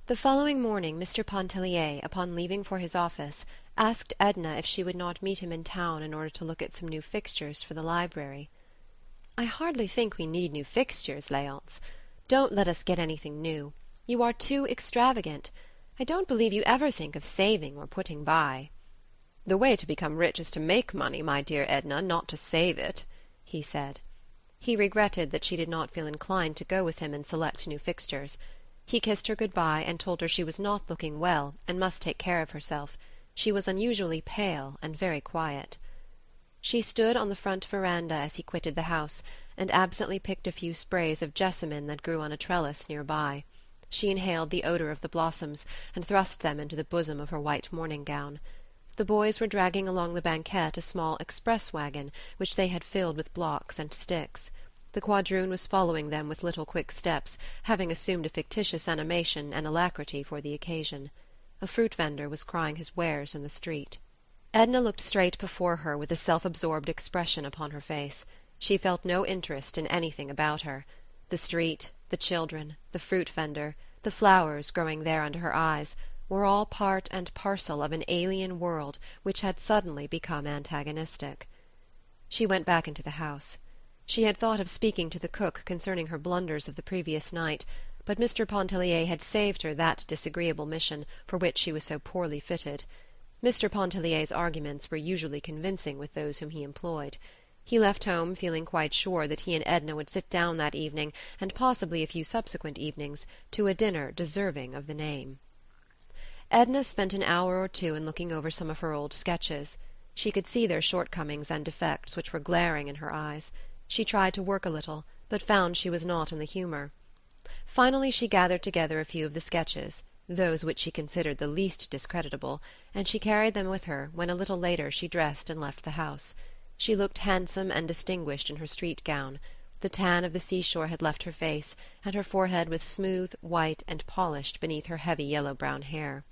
The following morning Mr. Pontellier, upon leaving for his office, asked Edna if she would not meet him in town in order to look at some new fixtures for the library. "I hardly think we need new fixtures, Léonce. Don't let us get anything new. You are too extravagant. I don't believe you ever think of saving or putting by." "The way to become rich is to make money, my dear Edna, not to save it," he said. He regretted that she did not feel inclined to go with him and select new fixtures. He kissed her good-bye and told her she was not looking well and must take care of herself. She was unusually pale and very quiet. She stood on the front veranda as he quitted the house, and absently picked a few sprays of jessamine that grew on a trellis near by. She inhaled the odour of the blossoms, and thrust them into the bosom of her white morning-gown. The boys were dragging along the banquette a small express-wagon, which they had filled with blocks and sticks. The quadroon was following them with little quick steps, having assumed a fictitious animation and alacrity for the occasion. A fruit-vendor was crying his wares in the street. Edna looked straight before her with a self-absorbed expression upon her face. She felt no interest in anything about her. The street, the children, the fruit-vendor, the flowers growing there under her eyes, were all part and parcel of an alien world which had suddenly become antagonistic. She went back into the house. She had thought of speaking to the cook concerning her blunders of the previous night, but Mr. Pontellier had saved her that disagreeable mission for which she was so poorly fitted. Mr. Pontellier's arguments were usually convincing with those whom he employed. He left home feeling quite sure that he and Edna would sit down that evening, and possibly a few subsequent evenings, to a dinner deserving of the name. Edna spent an hour or two in looking over some of her old sketches. She could see their shortcomings and defects which were glaring in her eyes. She tried to work a little, but found she was not in the humour. Finally she gathered together a few of the sketches, those which she considered the least discreditable, and she carried them with her when a little later she dressed and left the house. She looked handsome and distinguished in her street gown. The tan of the seashore had left her face, and her forehead was smooth, white, and polished beneath her heavy yellow-brown hair.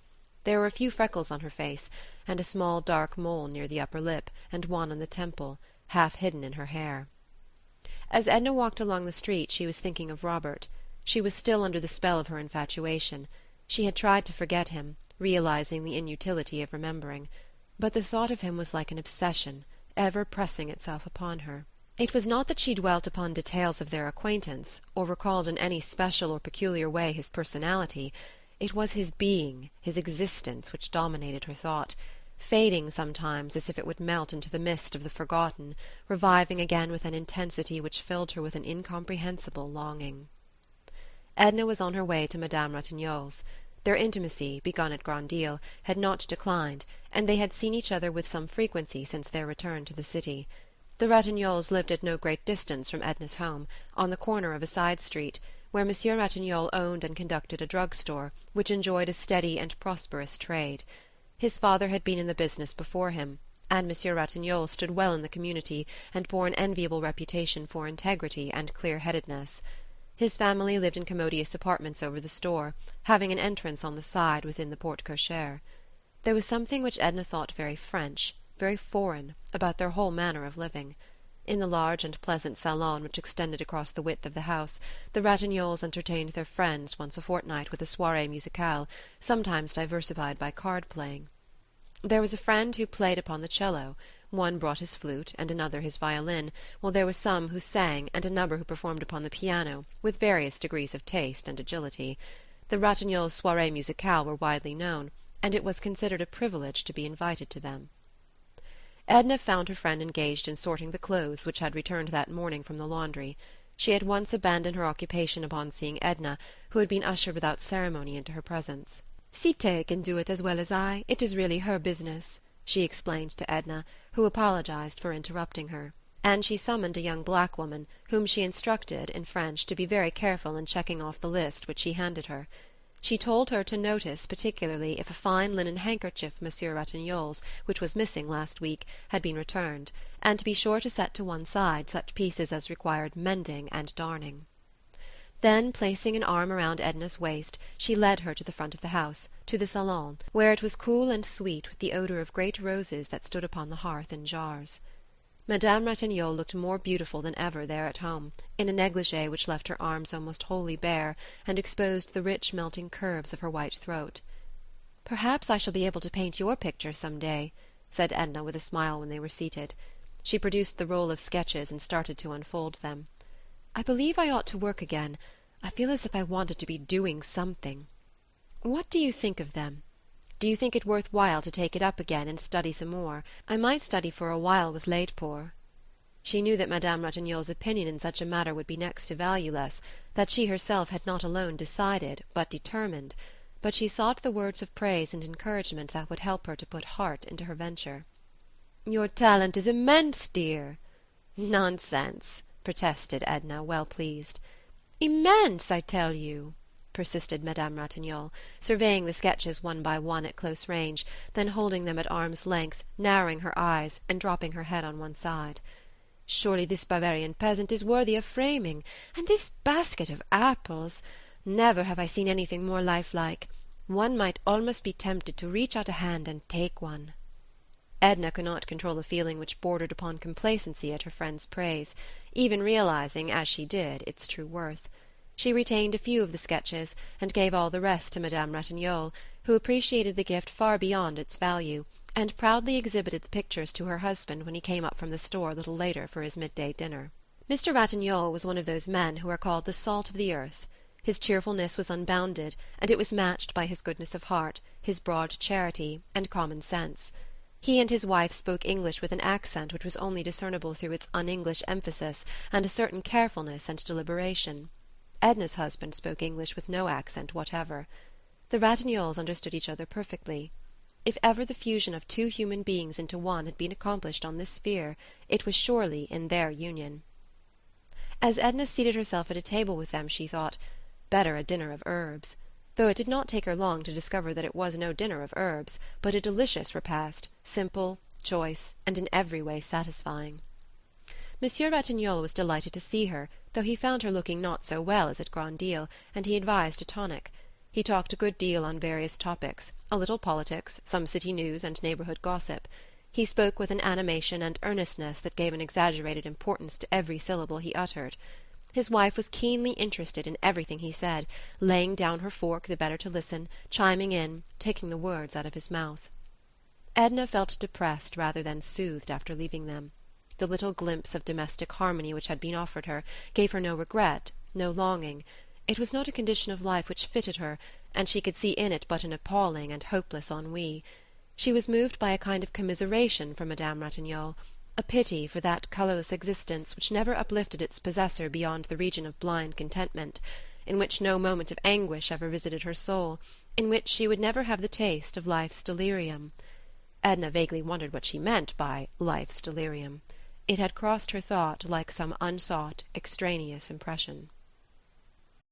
There were a few freckles on her face, and a small dark mole near the upper lip, and one on the temple, half hidden in her hair. As Edna walked along the street she was thinking of Robert. She was still under the spell of her infatuation. She had tried to forget him, realizing the inutility of remembering. But the thought of him was like an obsession, ever pressing itself upon her. It was not that she dwelt upon details of their acquaintance, or recalled in any special or peculiar way his personality. It was his being, his existence, which dominated her thought, fading sometimes as if it would melt into the mist of the forgotten, reviving again with an intensity which filled her with an incomprehensible longing. Edna was on her way to Madame Ratignolle's. Their intimacy, begun at Grandille, had not declined, and they had seen each other with some frequency since their return to the city. The Ratignolles lived at no great distance from Edna's home, on the corner of a side street, where Monsieur Ratignolle owned and conducted a drug-store, which enjoyed a steady and prosperous trade. His father had been in the business before him, and Monsieur Ratignolle stood well in the community and bore an enviable reputation for integrity and clear-headedness. His family lived in commodious apartments over the store, having an entrance on the side within the porte-cochere. There was something which Edna thought very French, very foreign, about their whole manner of living. In the large and pleasant salon which extended across the width of the house, the Ratignolles entertained their friends once a fortnight with a soirée musicale, sometimes diversified by card-playing. There was a friend who played upon the cello, one brought his flute, and another his violin, while there were some who sang, and a number who performed upon the piano, with various degrees of taste and agility. The Ratignolles' soirées musicales were widely known, and it was considered a privilege to be invited to them. Edna found her friend engaged in sorting the clothes which had returned that morning from the laundry. She at once abandoned her occupation upon seeing Edna, who had been ushered without ceremony into her presence. "Cité can do it as well as I. It is really her business," she explained to Edna, who apologized for interrupting her. And she summoned a young black woman, whom she instructed, in French, to be very careful in checking off the list which she handed her. She told her to notice particularly if a fine linen handkerchief Monsieur Ratignolle's, which was missing last week, had been returned, and to be sure to set to one side such pieces as required mending and darning. Then, placing an arm around Edna's waist, she led her to the front of the house, to the salon, where it was cool and sweet with the odour of great roses that stood upon the hearth in jars. Madame Ratignolle looked more beautiful than ever there at home, in a negligee which left her arms almost wholly bare, and exposed the rich melting curves of her white throat. "Perhaps I shall be able to paint your picture some day," said Edna with a smile when they were seated. She produced the roll of sketches and started to unfold them. "I believe I ought to work again. I feel as if I wanted to be doing something. What do you think of them? Do you think it worth while to take it up again and study some more? I might study for a while with Laidpore." She knew that Madame Ratignolle's opinion in such a matter would be next to valueless, that she herself had not alone decided, but determined, but she sought the words of praise and encouragement that would help her to put heart into her venture. "Your talent is immense, dear." "Nonsense," protested Edna, well pleased. "Immense, I tell you," persisted Madame Ratignolle, surveying the sketches one by one at close range, then holding them at arm's length, narrowing her eyes, and dropping her head on one side. "Surely this Bavarian peasant is worthy of framing, and this basket of apples! Never have I seen anything more lifelike. One might almost be tempted to reach out a hand and take one." Edna could not control a feeling which bordered upon complacency at her friend's praise, even realizing, as she did, its true worth. She retained a few of the sketches, and gave all the rest to Madame Ratignolle, who appreciated the gift far beyond its value, and proudly exhibited the pictures to her husband when he came up from the store a little later for his midday dinner. Mr. Ratignolle was one of those men who are called the salt of the earth. His cheerfulness was unbounded, and it was matched by his goodness of heart, his broad charity, and common sense. He and his wife spoke English with an accent which was only discernible through its un-English emphasis and a certain carefulness and deliberation. Edna's husband spoke English with no accent whatever. The Ratignolles understood each other perfectly. If ever the fusion of two human beings into one had been accomplished on this sphere, it was surely in their union. As Edna seated herself at a table with them, she thought, better a dinner of herbs, though it did not take her long to discover that it was no dinner of herbs, but a delicious repast, simple, choice, and in every way satisfying. Monsieur Ratignolle was delighted to see her, though he found her looking not so well as at Grand-Isle, and he advised a tonic. He talked a good deal on various topics, a little politics, some city news and neighbourhood gossip. He spoke with an animation and earnestness that gave an exaggerated importance to every syllable he uttered. His wife was keenly interested in everything he said, laying down her fork the better to listen, chiming in, taking the words out of his mouth. Edna felt depressed rather than soothed after leaving them. The little glimpse of domestic harmony which had been offered her gave her no regret, no longing. It was not a condition of life which fitted her, and she could see in it but an appalling and hopeless ennui. She was moved by a kind of commiseration for Madame Ratignolle, a pity for that colourless existence which never uplifted its possessor beyond the region of blind contentment, in which no moment of anguish ever visited her soul, in which she would never have the taste of life's delirium. Edna vaguely wondered what she meant by life's delirium. It had crossed her thought like some unsought, extraneous impression.